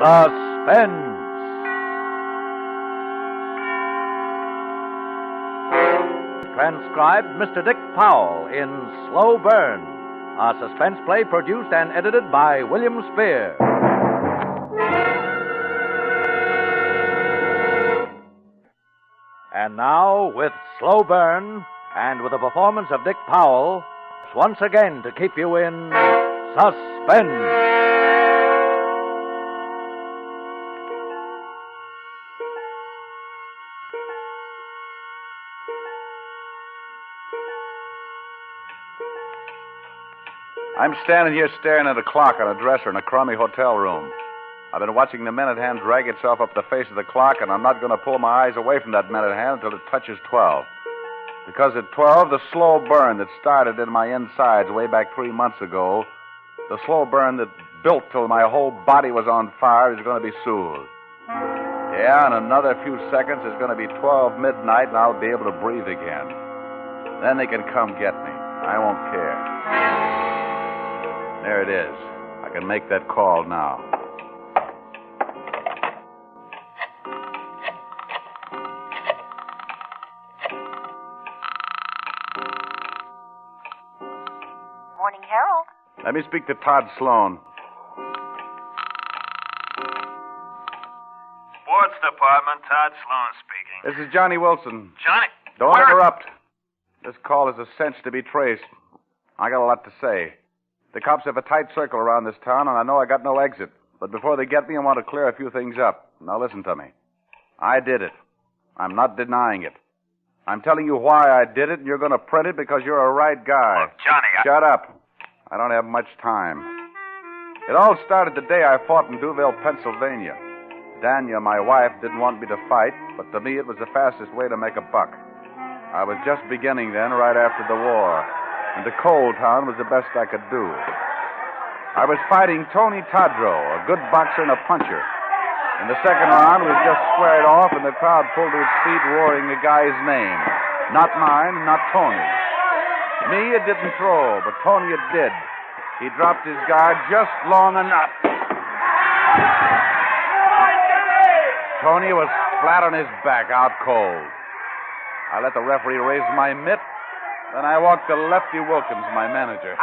Suspense. Transcribed Mr. Dick Powell in Slow Burn, a suspense play produced and edited by William Spear. And now, with Slow Burn, and with the performance of Dick Powell, once again to keep you in suspense. I'm standing here staring at a clock on a dresser in a crummy hotel room. I've been watching the minute hand drag itself up the face of the clock, and I'm not going to pull my eyes away from that minute hand until it touches 12. Because at 12, the slow burn that started in my insides way back 3 months ago, the slow burn that built till my whole body was on fire, is going to be soothed. Yeah, in another few seconds, it's going to be 12 midnight, and I'll be able to breathe again. Then they can come get me. I won't care. There it is. I can make that call now. Morning, Harold. Let me speak to Todd Sloan. Sports Department, Todd Sloan speaking. This is Johnny Wilson. Johnny? Don't interrupt. This call is a cinch to be traced. I got a lot to say. The cops have a tight circle around this town, and I know I got no exit. But before they get me, I want to clear a few things up. Now listen to me. I did it. I'm not denying it. I'm telling you why I did it, and you're going to print it because you're a right guy. Look, Johnny, Shut up. I don't have much time. It all started the day I fought in Duville, Pennsylvania. Danya, my wife, didn't want me to fight, but to me it was the fastest way to make a buck. I was just beginning then, right after the war. And the coal town was the best I could do. I was fighting Tony Tadro, a good boxer and a puncher. In the second round, we just squared off, and the crowd pulled to its feet, roaring the guy's name. Not mine, not Tony. Me, it didn't throw, but Tony, it did. He dropped his guard just long enough. Tony was flat on his back, out cold. I let the referee raise my mitt. Then I walked to Lefty Wilkins, my manager.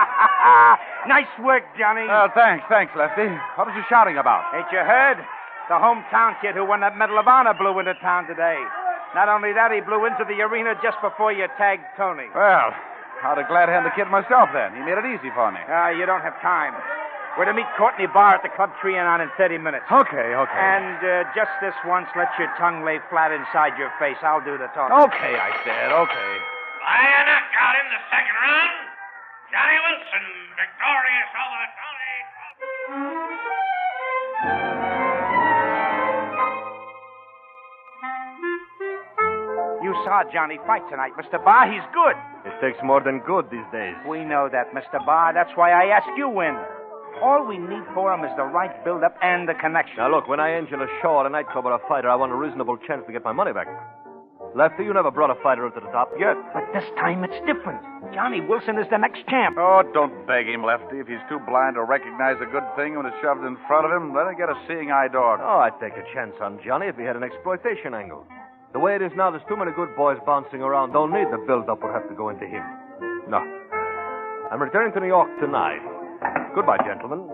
Nice work, Johnny. Oh, thanks, Lefty. What was you shouting about? Ain't you heard? The hometown kid who won that Medal of Honor blew into town today. Not only that, he blew into the arena just before you tagged Tony. Well, I'd have glad hand the kid myself then. He made it easy for me. You don't have time. We're to meet Courtney Barr at the Club Trianon in 30 minutes. Okay. And just this once, let your tongue lay flat inside your face. I'll do the talking. Okay, I said, okay. By a knockout in the second round, Johnny Wilson, victorious over Tony. You saw Johnny fight tonight, Mr. Barr. He's good. It takes more than good these days. We know that, Mr. Barr. That's why I ask you in. All we need for him is the right build-up and the connection. Now, look, when I engine a show at a nightclub or a fighter, I want a reasonable chance to get my money back. Lefty, you never brought a fighter to the top yet. But this time it's different. Johnny Wilson is the next champ. Oh, don't beg him, Lefty. If he's too blind to recognize a good thing when it's shoved in front of him, let him get a seeing eye dog. Oh, I'd take a chance on Johnny if he had an exploitation angle. The way it is now, there's too many good boys bouncing around. Don't need the build-up will have to go into him. No. I'm returning to New York tonight. Goodbye, gentlemen.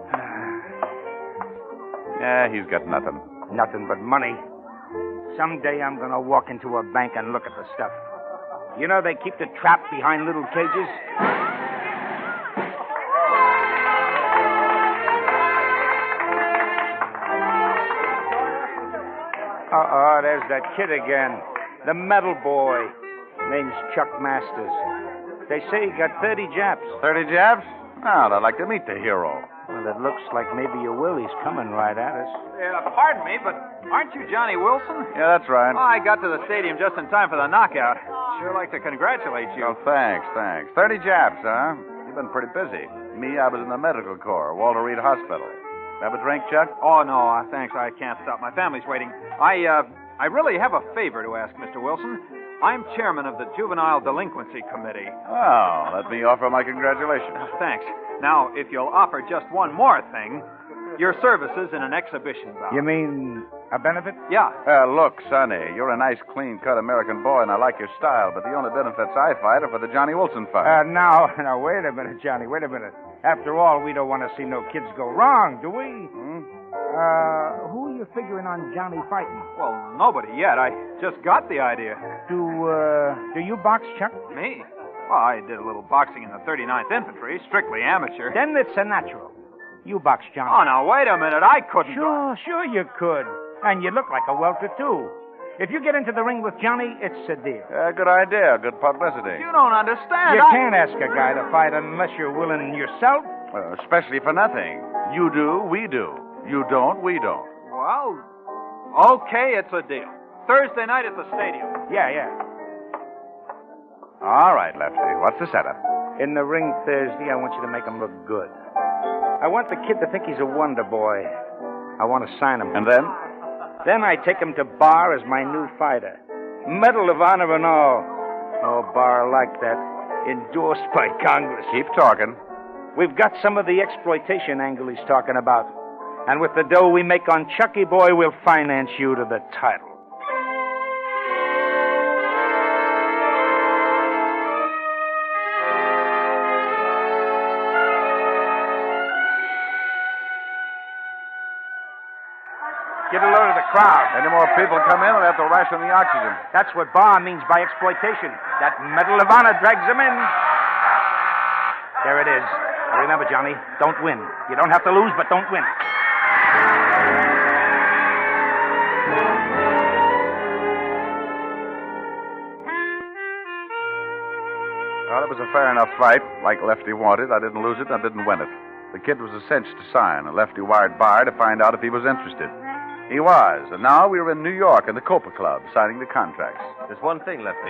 Yeah, he's got nothing. Nothing but money. Someday I'm going to walk into a bank and look at the stuff. You know they keep the trap behind little cages? Uh-oh, there's that kid again. The metal boy. Name's Chuck Masters. They say he got 30 Japs. 30 jabs? Oh, I'd like to meet the hero. Well, it looks like maybe your Willie's coming right at us. Pardon me, but aren't you Johnny Wilson? Yeah, that's right. Oh, I got to the stadium just in time for the knockout. Sure like to congratulate you. Oh, thanks. 30 jabs, huh? You've been pretty busy. Me, I was in the medical corps, Walter Reed Hospital. Have a drink, Chuck? Oh, no, thanks. I can't stop. My family's waiting. I really have a favor to ask, Mr. Wilson. I'm chairman of the Juvenile Delinquency Committee. Oh, let me offer my congratulations. Thanks. Now, if you'll offer just one more thing, your services in an exhibition bout. You mean a benefit? Yeah. Look, Sonny, you're a nice, clean-cut American boy, and I like your style, but the only benefits I fight are for the Johnny Wilson fight. Now, wait a minute, Johnny, wait a minute. After all, we don't want to see no kids go wrong, do we? Who are you figuring on Johnny fighting? Well, nobody yet. I just got the idea. Do you box, Chuck? Me? Well, I did a little boxing in the 39th Infantry, strictly amateur. Then it's a natural. You box, Johnny. Oh, now, wait a minute. I couldn't. Sure you could. And you look like a welter, too. If you get into the ring with Johnny, it's a deal. Good idea. Good publicity. You don't understand. You can't ask a guy to fight unless you're willing yourself. Especially for nothing. You do, we do. You don't, we don't. Well, okay, it's a deal. Thursday night at the stadium. Yeah. All right, Lefty. What's the setup? In the ring Thursday, I want you to make him look good. I want the kid to think he's a wonder boy. I want to sign him. And then? Then I take him to bar as my new fighter. Medal of Honor and all. No bar like that. Endorsed by Congress. Keep talking. We've got some of the exploitation angle he's talking about. And with the dough we make on Chucky Boy, we'll finance you to the title. Get a load of the crowd. Any more people come in, we'll have to ration the oxygen. That's what bar means by exploitation. That Medal of Honor drags them in. There it is. Now remember, Johnny, don't win. You don't have to lose, but don't win. Well, it was a fair enough fight. Like Lefty wanted. I didn't lose it, and I didn't win it. The kid was a cinch to sign, and Lefty wired Bar to find out if he was interested. He was, and now we were in New York in the Copa Club signing the contracts. There's one thing, Lefty.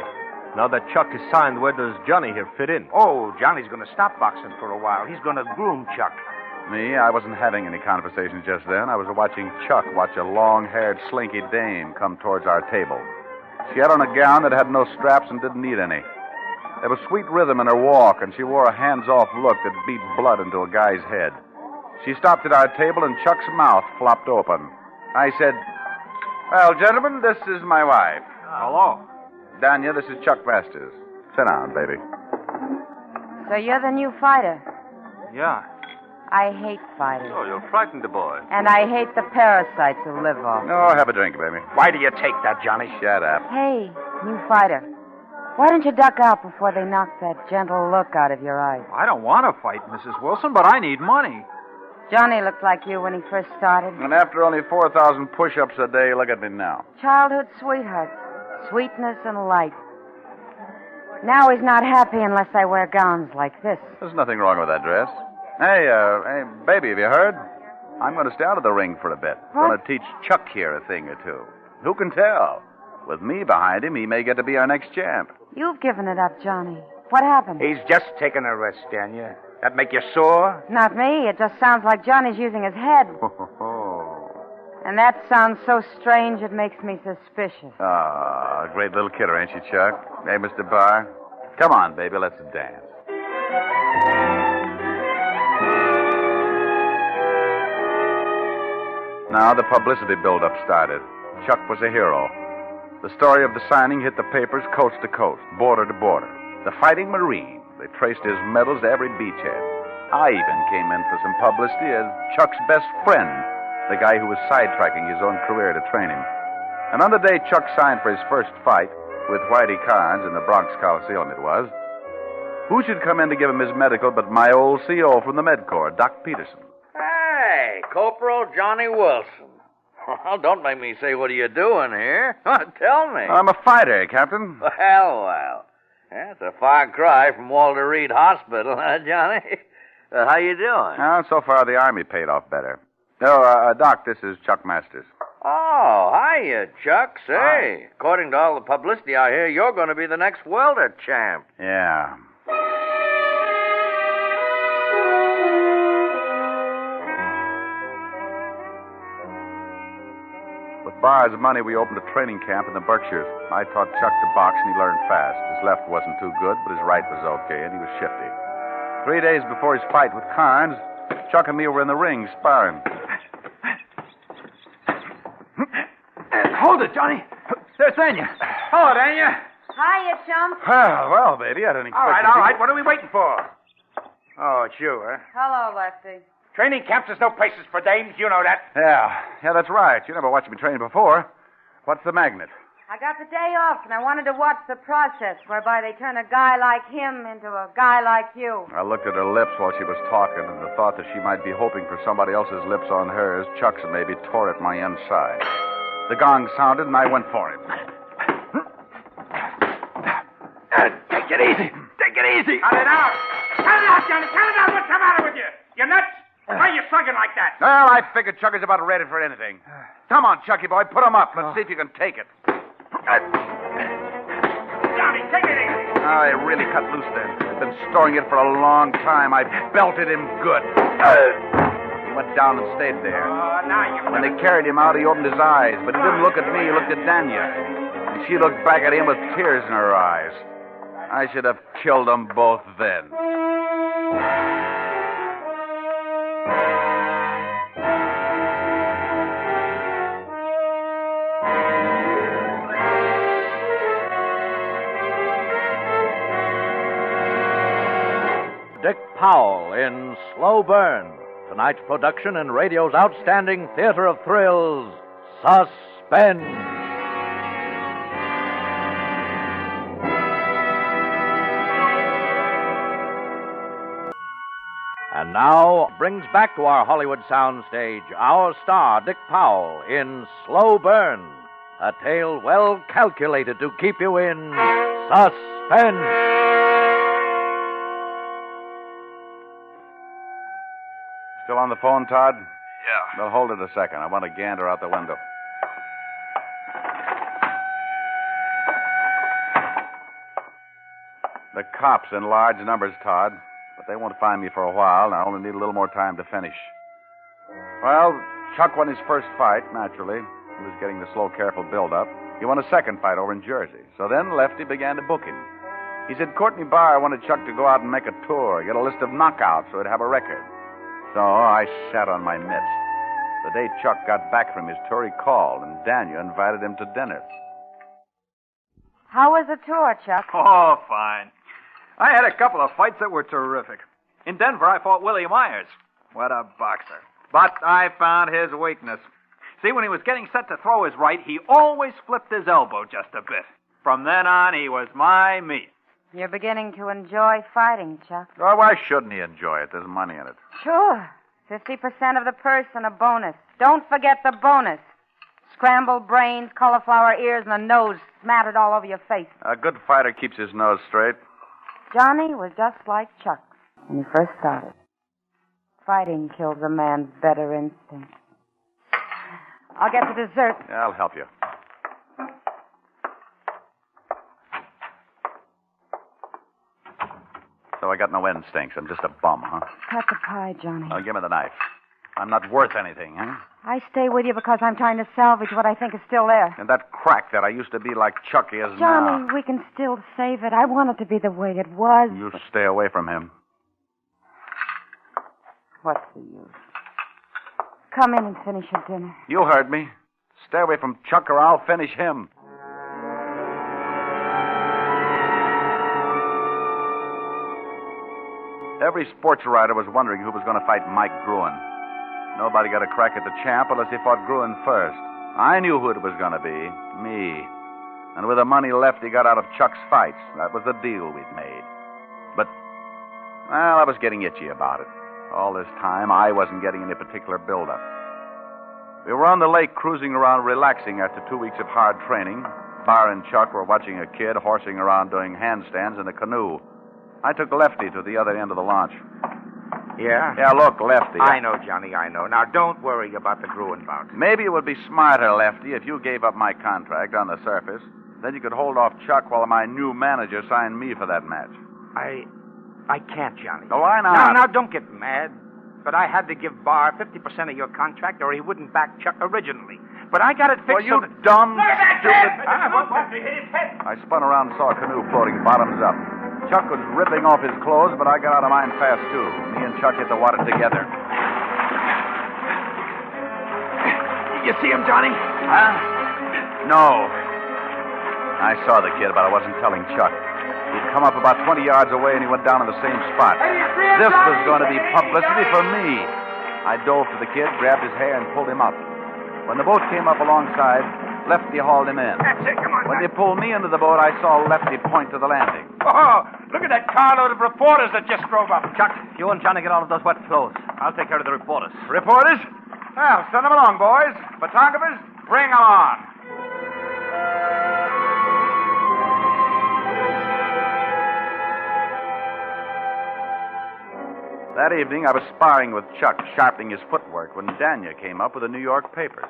Now that Chuck is signed, where does Johnny here fit in? Oh, Johnny's going to stop boxing for a while. He's going to groom Chuck. Me, I wasn't having any conversation just then. I was watching Chuck watch a long-haired, slinky dame come towards our table. She had on a gown that had no straps and didn't need any. There was sweet rhythm in her walk, and she wore a hands-off look that beat blood into a guy's head. She stopped at our table, and Chuck's mouth flopped open. I said, "Well, gentlemen, this is my wife. Hello. Danya, this is Chuck Masters. Sit down, baby." So you're the new fighter. Yeah. I hate fighters. Oh, you'll frighten the boy. And I hate the parasites who live off. Oh, have a drink, baby. Why do you take that, Johnny? Shut up. Hey, new fighter. Why don't you duck out before they knock that gentle look out of your eyes? I don't want to fight, Mrs. Wilson, but I need money. Johnny looked like you when he first started. And after only 4,000 push-ups a day, look at me now. Childhood sweetheart. Sweetness and light. Now he's not happy unless I wear gowns like this. There's nothing wrong with that dress. Hey, baby, have you heard? I'm going to stay out of the ring for a bit. What? Going to teach Chuck here a thing or two. Who can tell? With me behind him, he may get to be our next champ. You've given it up, Johnny. What happened? He's just taking a rest, Danya. That make you sore? Not me. It just sounds like Johnny's using his head. And that sounds so strange it makes me suspicious. Ah, great little kidder, ain't she, Chuck? Hey, Mr. Barr. Come on, baby, let's dance. Now the publicity build-up started. Chuck was a hero. The story of the signing hit the papers coast to coast, border to border. The Fighting Marine. They traced his medals to every beachhead. I even came in for some publicity as Chuck's best friend, the guy who was sidetracking his own career to train him. And on the day Chuck signed for his first fight, with Whitey Carnes in the Bronx Coliseum it was, who should come in to give him his medical but my old CO from the Med Corps, Doc Peterson. Hey, Corporal Johnny Wilson. Well, don't make me say, what are you doing here? Tell me. I'm a fighter, Captain. Well. That's a far cry from Walter Reed Hospital, huh, Johnny? How you doing? So far, the Army paid off better. No, Doc, this is Chuck Masters. Oh, hiya, Chuck. Say, according to all the publicity I hear, you're going to be the next welter champ. Yeah. With Barr's money, we opened a training camp in the Berkshires. I taught Chuck to box, and he learned fast. His left wasn't too good, but his right was okay, and he was shifty. 3 days before his fight with Carnes, Chuck and me were in the ring, sparring. Hold it, Johnny. There's Dania. Hello, Dania. Hiya, chum. Well, baby, I didn't expect All right. What are we waiting for? Oh, it's you, huh? Hello, Lefty. Training camps is no places for dames. You know that. Yeah, that's right. You never watched me train before. What's the magnet? I got the day off, and I wanted to watch the process whereby they turn a guy like him into a guy like you. I looked at her lips while she was talking, and the thought that she might be hoping for somebody else's lips on hers, Chuck's maybe, tore at my inside. The gong sounded, and I went for him. Take it easy. Take it easy. Cut it out. Cut it out, Johnny. Cut it out. What's the matter with you? You nuts? Why are you slugging like that? Well, I figured Chuck is about ready for anything. Come on, Chucky boy, put him up. Let's see if you can take it. Johnny, take it easy. I really cut loose then. I've been storing it for a long time. I belted him good. He went down and stayed there. Now you... When they carried him out, he opened his eyes, but he didn't look at me. He looked at Danya. And she looked back at him with tears in her eyes. I should have killed them both then. Dick Powell in Slow Burn. Tonight's production in radio's outstanding theater of thrills, Suspense. And now brings back to our Hollywood soundstage our star, Dick Powell, in Slow Burn, a tale well calculated to keep you in suspense. Still on the phone, Todd? Yeah. Well, hold it a second. I want to gander out the window. The cops in large numbers, Todd. But they won't find me for a while, and I only need a little more time to finish. Well, Chuck won his first fight, naturally. He was getting the slow, careful build-up. He won a second fight over in Jersey. So then Lefty began to book him. He said Courtney Barr wanted Chuck to go out and make a tour, get a list of knockouts so he'd have a record. So I sat on my mitts. The day Chuck got back from his tour, he called, and Daniel invited him to dinner. How was the tour, Chuck? Oh, fine. I had a couple of fights that were terrific. In Denver, I fought Willie Myers. What a boxer. But I found his weakness. See, when he was getting set to throw his right, he always flipped his elbow just a bit. From then on, he was my meat. You're beginning to enjoy fighting, Chuck. Oh, why shouldn't he enjoy it? There's money in it. Sure. 50% of the purse and a bonus. Don't forget the bonus. Scrambled brains, cauliflower ears, and a nose smattered all over your face. A good fighter keeps his nose straight. Johnny was just like Chuck when he first started. Fighting kills a man's better instincts. I'll get the dessert. Yeah, I'll help you. So I got no instincts. I'm just a bum, huh? Cut the pie, Johnny. Now, give me the knife. I'm not worth anything, huh? I stay with you because I'm trying to salvage what I think is still there. And that crack that I used to be like Chucky is Johnny, now. we can still save it. I want it to be the way it was. You stay away from him. What's the use? Come in and finish your dinner. You heard me. Stay away from Chuck or I'll finish him. Every sports writer was wondering who was going to fight Mike Gruen. Nobody got a crack at the champ unless he fought Gruen first. I knew who it was going to be. Me. And with the money left he got out of Chuck's fights, that was the deal we'd made. But, well, I was getting itchy about it. All this time, I wasn't getting any particular build-up. We were on the lake cruising around relaxing after 2 weeks of hard training. Barr and Chuck were watching a kid horsing around doing handstands in a canoe. I took Lefty to the other end of the launch. Yeah? Yeah, look, Lefty. I know, Johnny, I know. Now, don't worry about the Gruen bout. Maybe it would be smarter, Lefty, if you gave up my contract on the surface. Then you could hold off Chuck while my new manager signed me for that match. I can't, Johnny. Oh, why not? Now, don't get mad. But I had to give Barr 50% of your contract or he wouldn't back Chuck originally. But I got it fixed. Well, you dumb, stupid... What? He hit his head. I spun around and saw a canoe floating bottoms up. Chuck was ripping off his clothes, but I got out of mine fast, too. Me and Chuck hit the water together. You see him, Johnny? Huh? No. I saw the kid, but I wasn't telling Chuck. He'd come up about 20 yards away, and he went down in the same spot. This was going to be publicity for me. I dove to the kid, grabbed his hair, and pulled him up. When the boat came up alongside, Lefty hauled him in. That's it. Come on. When they pulled me into the boat, I saw Lefty point to the landing. Oh, look at that carload of reporters that just drove up. Chuck, you and Johnny get all of those wet clothes. I'll take care of the reporters. Reporters? Well, send them along, boys. Photographers, bring them on. That evening, I was sparring with Chuck, sharpening his footwork, when Danya came up with the New York papers.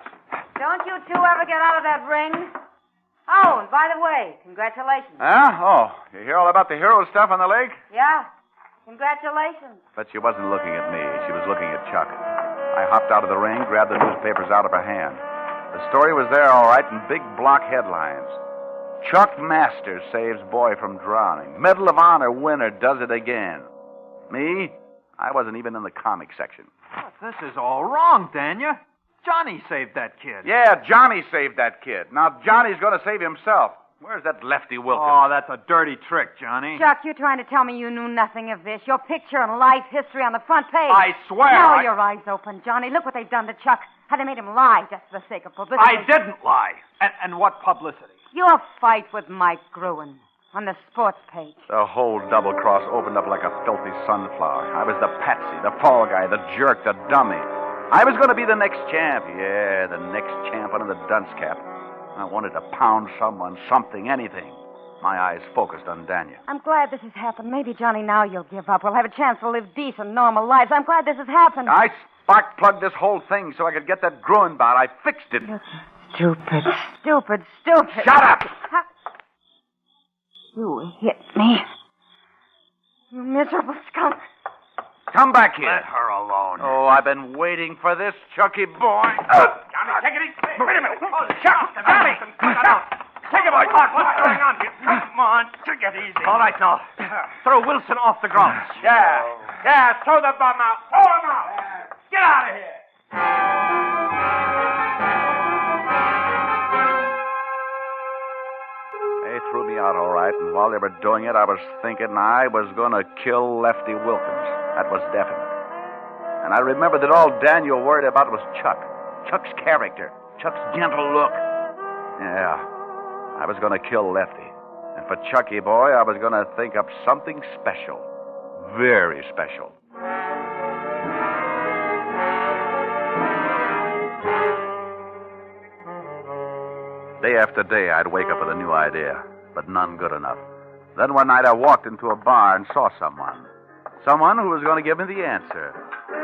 Don't you two ever get out of that ring? Oh, and by the way, congratulations. Huh? Oh, you hear all about the hero stuff on the lake? Yeah, congratulations. But she wasn't looking at me. She was looking at Chuck. I hopped out of the ring, grabbed the newspapers out of her hand. The story was there, all right, in big block headlines. Chuck Masters saves boy from drowning. Medal of Honor winner does it again. Me? I wasn't even in the comic section. But this is all wrong, Danya. Johnny saved that kid. Yeah, Johnny saved that kid. Now Johnny's going to save himself. Where's that Lefty Wilkins? Oh, that's a dirty trick, Johnny. Chuck, you're trying to tell me you knew nothing of this. Your picture and life history on the front page. I swear. Now your eyes open, Johnny. Look what they've done to Chuck. How they made him lie just for the sake of publicity. I didn't lie. And what publicity? Your fight with Mike Gruen on the sports page. The whole double cross opened up like a filthy sunflower. I was the patsy, the fall guy, the jerk, the dummy. I was going to be the next champ. Yeah, the next champ under the dunce cap. I wanted to pound someone, something, anything. My eyes focused on Danya. I'm glad this has happened. Maybe, Johnny, now you'll give up. We'll have a chance to live decent, normal lives. I'm glad this has happened. I spark-plugged this whole thing so I could get that Gruen bout. I fixed it. You're stupid. Shut up! You hit me. You miserable skunk. Come back here. Let her alone. Oh, I've been waiting for this, Chucky boy. Johnny, take it easy. Wait a minute. Oh, shut up. Johnny. Take it, boy. What's going on here? Come on. Take it easy. All right, now. Throw Wilson off the grounds. Yeah, throw the bum out. Throw him out. Get out of here. They threw me out all right, and while they were doing it, I was thinking I was going to kill Lefty Wilkins. That was definite. And I remembered that all Daniel worried about was Chuck. Chuck's character. Chuck's gentle look. Yeah, I was going to kill Lefty. And for Chucky boy, I was going to think up something special. Very special. Day after day, I'd wake up with a new idea, but none good enough. Then one night I walked into a bar and saw someone. Someone who was going to give me the answer.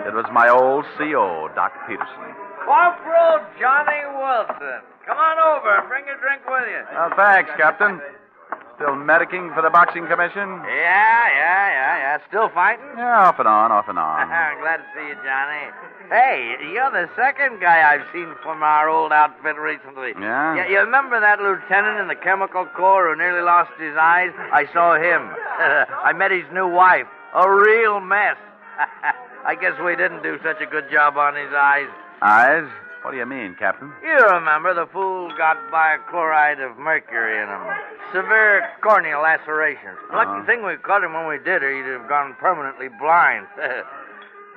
It was my old CO, Doc Peterson. Corporal Johnny Wilson. Come on over and bring a drink with you. Oh, thanks, Captain. Still medicing for the boxing commission? Yeah. Still fighting? Yeah, off and on. Glad to see you, Johnny. Hey, you're the second guy I've seen from our old outfit recently. Yeah? You remember that lieutenant in the Chemical Corps who nearly lost his eyes? I saw him. I met his new wife. A real mess. I guess we didn't do such a good job on his eyes. Eyes? What do you mean, Captain? You remember the fool got chloride of mercury in him. Severe corneal lacerations. Lucky thing we caught him when we did, or he'd have gone permanently blind.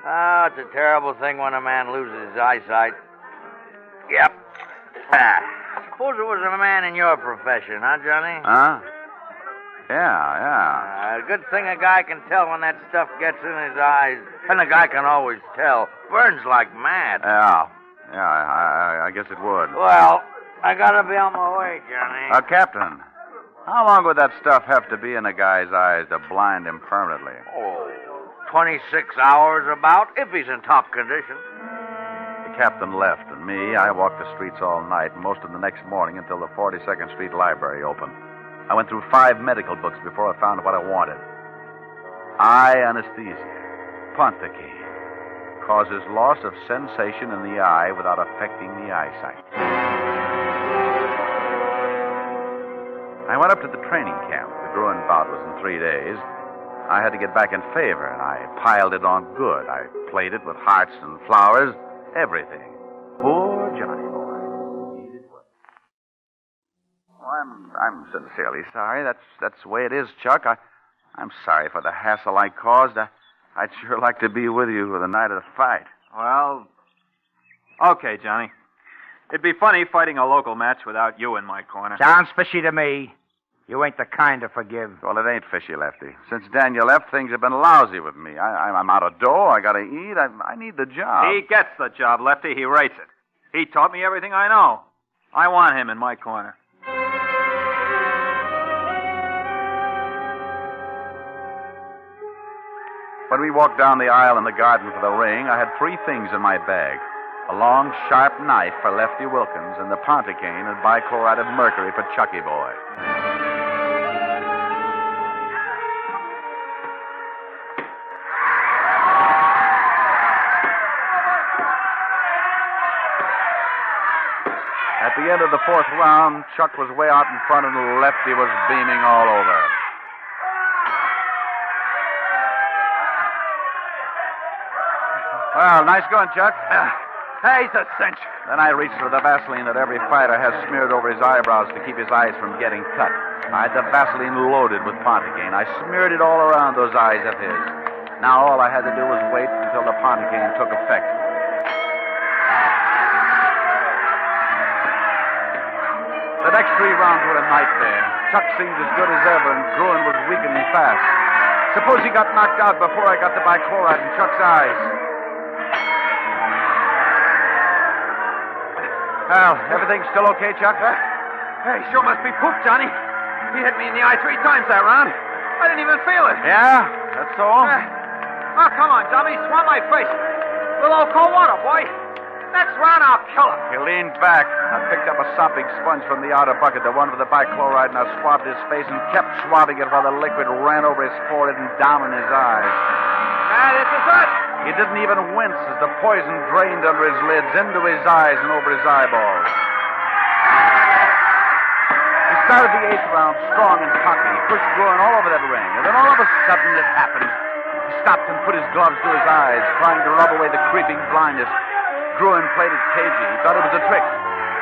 Oh, it's a terrible thing when a man loses his eyesight. Yep. Suppose it was a man in your profession, huh, Johnny? Huh? Yeah. Good thing a guy can tell when that stuff gets in his eyes. And a guy can always tell. Burns like mad. Yeah, I guess it would. Well, I gotta be on my way, Johnny. Captain, how long would that stuff have to be in a guy's eyes to blind him permanently? 26 hours about, if he's in top condition. The captain left, and me, I walked the streets all night, most of the next morning until the 42nd Street Library opened. I went through 5 medical books before I found what I wanted. Eye anesthesia. Ponticate. Causes loss of sensation in the eye without affecting the eyesight. I went up to the training camp. The Gruen bout was in 3 days. I had to get back in favor, and I piled it on good. I played it with hearts and flowers, everything. Poor Johnny boy. I'm sincerely sorry. That's the way it is, Chuck. I'm sorry for the hassle I caused. I'd sure like to be with you for the night of the fight. Well, okay, Johnny. It'd be funny fighting a local match without you in my corner. Sounds fishy to me. You ain't the kind to forgive. Well, it ain't fishy, Lefty. Since Daniel left, things have been lousy with me. I'm out of dough. I gotta eat. I need the job. He gets the job, Lefty. He rates it. He taught me everything I know. I want him in my corner. When we walked down the aisle in the garden for the ring, I had three things in my bag. A long, sharp knife for Lefty Wilkins and the Pontacane and bichloride of mercury for Chucky Boy. At the end of the fourth round, Chuck was way out in front and Lefty was beaming all over. Well, nice going, Chuck. Hey, he's a cinch. Then I reached for the Vaseline that every fighter has smeared over his eyebrows to keep his eyes from getting cut. I had the Vaseline loaded with Pontacane. I smeared it all around those eyes of his. Now all I had to do was wait until the Pontacane took effect. The next three rounds were a nightmare. Chuck seemed as good as ever, and Gruen was weakening fast. Suppose he got knocked out before I got the bichloride in Chuck's eyes. Well, everything still okay, Chuck? Hey, sure must be poop, Johnny. He hit me in the eye 3 times that round. I didn't even feel it. Yeah? That's all? Oh, come on, Johnny. Swam my face. A little cold water, boy. Next round, I'll kill him. He leaned back. I picked up a sopping sponge from the outer bucket, the one with the bichloride, and I swabbed his face and kept swabbing it while the liquid ran over his forehead and down in his eyes. This is it. He didn't even wince as the poison drained under his lids, into his eyes and over his eyeballs. He started the 8th round strong and cocky. He pushed Gruen all over that ring. And then all of a sudden it happened. He stopped and put his gloves to his eyes, trying to rub away the creeping blindness. Gruen played it cagey. He thought it was a trick.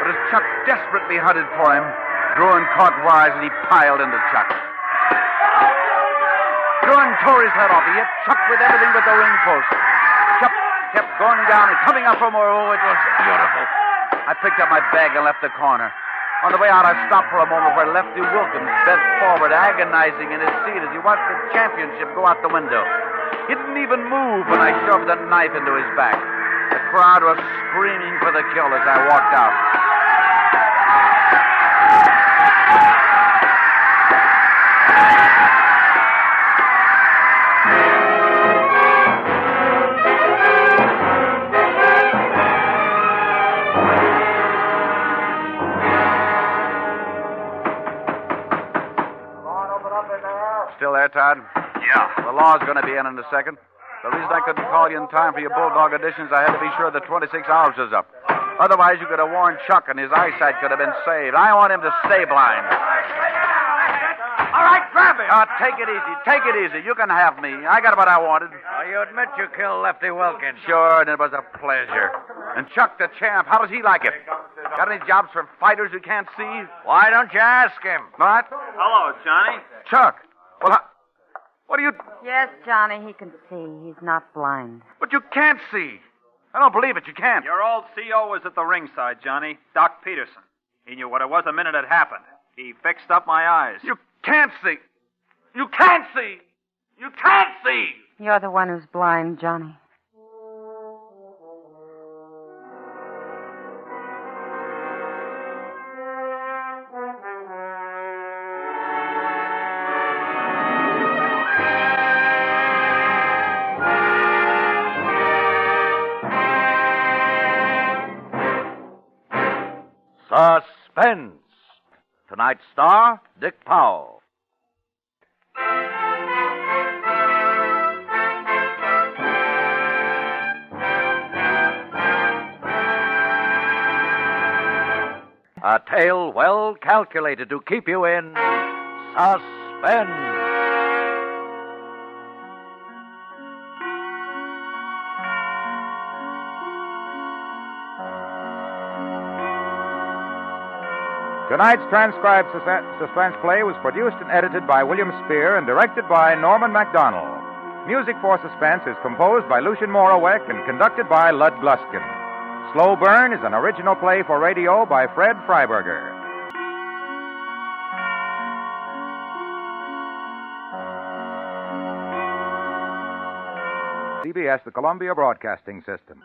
But as Chuck desperately hunted for him, Gruen caught wise and he piled into Chuck. Gruen tore his head off. He hit Chuck with everything but the ring post. Chuck kept going down and coming up for more. Oh, it was beautiful. I picked up my bag and left the corner. On the way out, I stopped for a moment where Lefty Wilkins bent forward, agonizing in his seat as he watched the championship go out the window. He didn't even move when I shoved the knife into his back. The crowd was screaming for the kill as I walked out. Still there, Todd? Yeah. The law's going to be in a second. The reason I couldn't call you in time for your Bulldog auditions, I had to be sure the 26 hours was up. Otherwise, you could have warned Chuck and his eyesight could have been saved. I want him to stay blind. All right, grab him. Take it easy. Take it easy. You can have me. I got what I wanted. You admit you killed Lefty Wilkins. Sure, and it was a pleasure. And Chuck the champ, how does he like it? Got any jobs for fighters who can't see? Why don't you ask him? What? Hello, Johnny. Chuck. Well, what do you... Yes, Johnny, he can see. He's not blind. But you can't see. I don't believe it. You can't. Your old CO was at the ringside, Johnny. Doc Peterson. He knew what it was the minute it happened. He fixed up my eyes. You can't see. You can't see. You can't see. You're the one who's blind, Johnny. Suspense. Tonight's star, Dick Powell. A tale well calculated to keep you in suspense. Tonight's transcribed suspense play was produced and edited by William Spear and directed by Norman MacDonald. Music for Suspense is composed by Lucien Moraweck and conducted by Lud Gluskin. Slow Burn is an original play for radio by Fred Freiberger. CBS, the Columbia Broadcasting System.